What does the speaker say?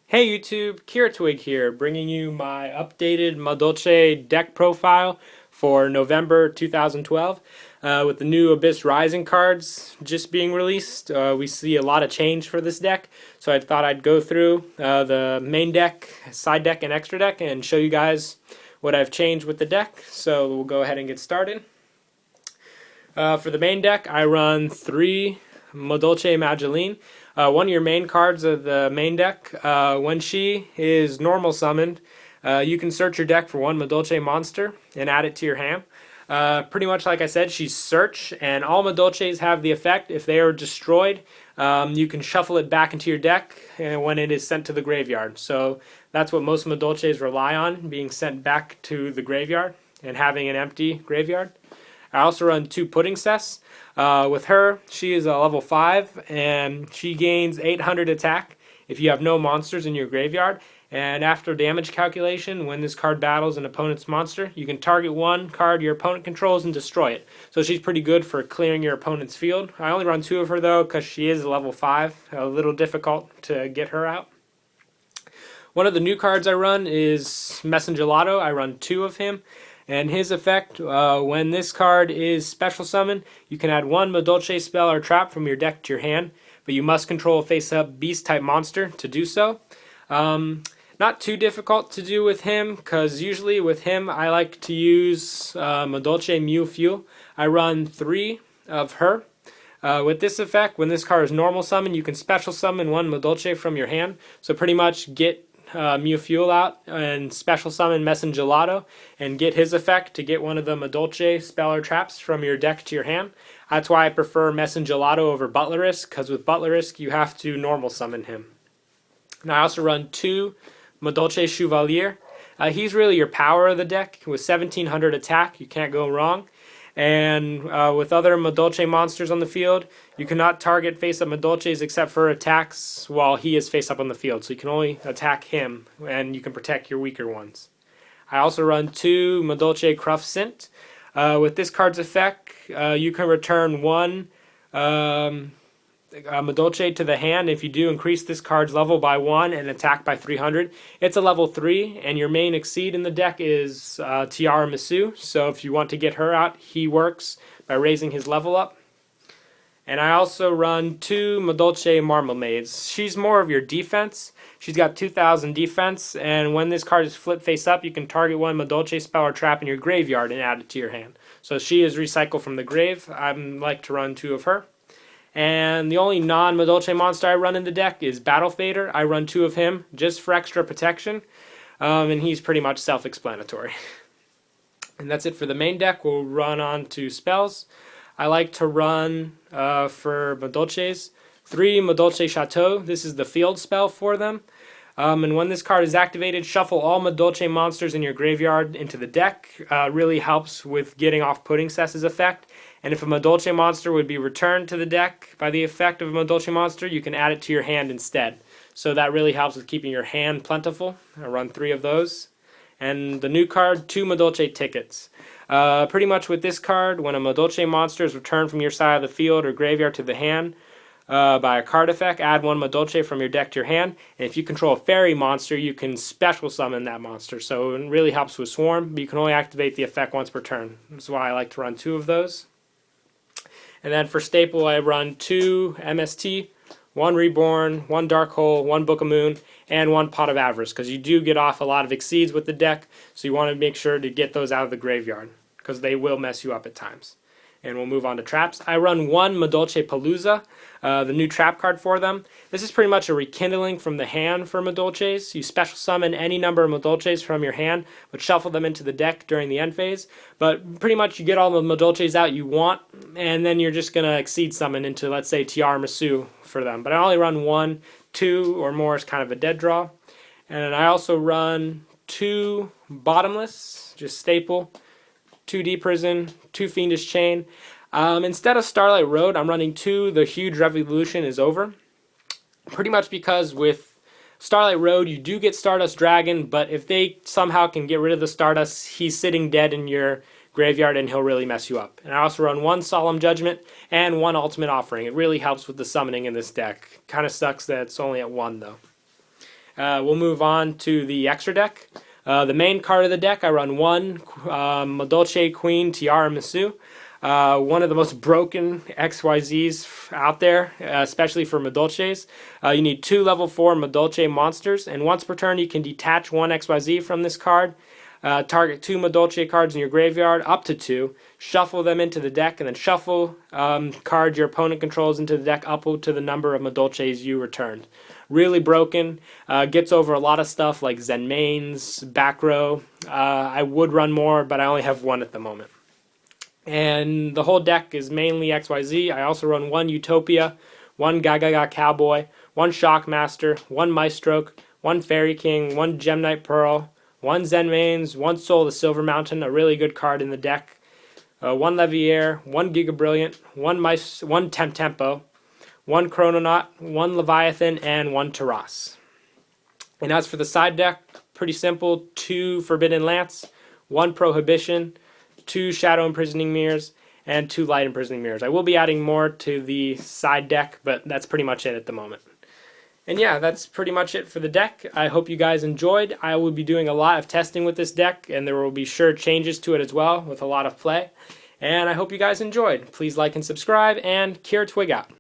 Hey YouTube, Kira Twig here, bringing you my updated Madolche deck profile for November 2012. With the new Abyss Rising cards just being released, we see a lot of change for this deck. So I thought I'd go through the main deck, side deck, and extra deck and show you guys what I've changed with the deck. So we'll go ahead and get started. For the main deck, I run 3 Madolche Madolche. One of your main cards of the main deck, when she is normal summoned, you can search your deck for one Madolche monster and add it to your hand. Pretty much like I said, she's search, and all Madolches have the effect, if they are destroyed, you can shuffle it back into your deck when it is sent to the graveyard. So that's what most Madolches rely on, being sent back to the graveyard and having an empty graveyard. I also run 2 Pudding Cess. With her, she is a level 5 and she gains 800 attack if you have no monsters in your graveyard. And after damage calculation, when this card battles an opponent's monster, you can target one card your opponent controls and destroy it. So she's pretty good for clearing your opponent's field. I only run 2 of her though because she is a level 5, a little difficult to get her out. One of the new cards I run is Madolche. I run 2 of him. And his effect, when this card is special summoned, you can add 1 Madolche spell or trap from your deck to your hand, but you must control a face-up beast-type monster to do so. Not too difficult to do with him, because usually with him I like to use Madolche Mew Fuel. I run 3 of her. With this effect, when this card is normal summon, you can special summon 1 Madolche from your hand, so pretty much get Mew Fuel out and special summon Madolche and get his effect to get one of the Madolche spell or traps from your deck to your hand. That's why I prefer Madolche over Butlerisk, because with Butlerisk you have to normal summon him. And I also run 2 Madolche Chevalier. He's really your power of the deck. With 1700 attack, you can't go wrong. And with other Madolche monsters on the field, you cannot target face-up Madolches except for attacks while he is face-up on the field. So you can only attack him, and you can protect your weaker ones. I also run 2 Madolche Cruff Sint. With this card's effect, you can return 1 Madolche to the hand. If you do, increase this card's level by 1 and attack by 300. It's a level 3, and your main exceed in the deck is Tiara Masu. So if you want to get her out, he works by raising his level up. And I also run 2 Madolche Marmalades. She's more of your defense. She's got 2000 defense, and when this card is flipped face up, you can target 1 Madolche spell or trap in your graveyard and add it to your hand. So she is recycled from the grave. I like to run 2 of her. And the only non-Madolche monster I run in the deck is Battle Fader. I run 2 of him just for extra protection, and he's pretty much self-explanatory. And that's it for the main deck. We'll run on to spells. I like to run, for Madolches, 3 Madolche Chateau. This is the field spell for them. And when this card is activated, shuffle all Madolche monsters in your graveyard into the deck. Really helps with getting off Pudding Cess's effect. And if a Madolche monster would be returned to the deck by the effect of a Madolche monster, you can add it to your hand instead. So that really helps with keeping your hand plentiful. I run 3 of those. And the new card, 2 Madolche Tickets. Pretty much with this card, when a Madolche monster is returned from your side of the field or graveyard to the hand by a card effect, add 1 Madolche from your deck to your hand. And if you control a fairy monster, you can special summon that monster. So it really helps with Swarm, but you can only activate the effect once per turn. That's why I like to run 2 of those. And then for staple, I run 2 MST, 1 Reborn, 1 Dark Hole, 1 Book of Moon, and 1 Pot of Avarice, because you do get off a lot of exceeds with the deck, so you want to make sure to get those out of the graveyard, because they will mess you up at times. And we'll move on to traps. I run 1 Madolche Palooza, the new trap card for them. This is pretty much a rekindling from the hand for Madolches. You special summon any number of Madolches from your hand, but shuffle them into the deck during the end phase. But pretty much you get all the Madolches out you want, and then you're just going to exceed summon into, let's say, Tiara Masu for them. But I only run 1, 2, or more is kind of a dead draw. And I also run 2 Bottomless, just staple, 2 Deep Prison, 2 Fiendish Chain. Instead of Starlight Road, I'm running 2 The Huge Revolution is Over. Pretty much because with Starlight Road, you do get Stardust Dragon, but if they somehow can get rid of the Stardust, he's sitting dead in your graveyard and he'll really mess you up. And I also run 1 Solemn Judgment and 1 Ultimate Offering. It really helps with the summoning in this deck. Kind of sucks that it's only at 1 though. we'll move on to the extra deck. The main card of the deck, I run one Madolche Queen Tiara Masu. One of the most broken XYZs out there, especially for Madolches. You need 2 level 4 Madolche monsters, and once per turn you can detach 1 XYZ from this card. Target 2 Madolche cards in your graveyard, up to 2. Shuffle them into the deck, and then shuffle cards your opponent controls into the deck up to the number of Madolches you returned. Really broken. Gets over a lot of stuff like Zen Mains, back row. I would run more, but I only have 1 at the moment. And the whole deck is mainly XYZ. I also run 1 Utopia, 1 Gaga Cowboy, 1 Shockmaster, 1 Maestro, 1 Fairy King, 1 Gem Knight Pearl, 1 Zen Mains, 1 Soul of the Silver Mountain, a really good card in the deck, 1 Leviair, 1 Giga Brilliant, 1 Tempo, 1 Chrononaut, 1 Leviathan, and 1 Taras. And as for the side deck, pretty simple: 2 Forbidden Lance, 1 Prohibition, 2 Shadow Imprisoning Mirrors, and 2 Light Imprisoning Mirrors. I will be adding more to the side deck, but that's pretty much it at the moment. And yeah, that's pretty much it for the deck. I hope you guys enjoyed. I will be doing a lot of testing with this deck, and there will be sure changes to it as well with a lot of play. And I hope you guys enjoyed. Please like and subscribe, and Kira Twig out.